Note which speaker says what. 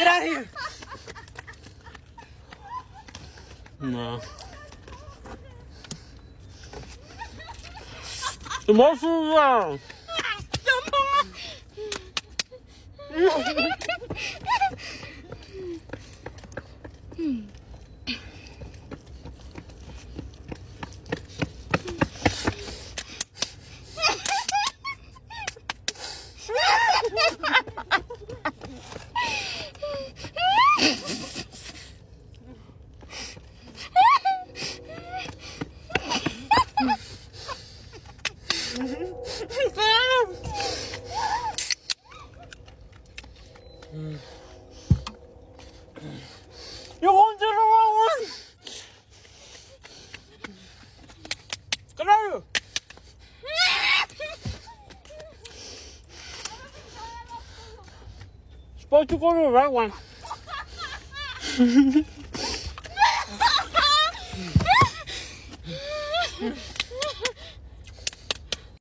Speaker 1: Get out of here.
Speaker 2: No. The most down.
Speaker 1: You're going to the wrong one. Get out of here. Supposed to go to the right one.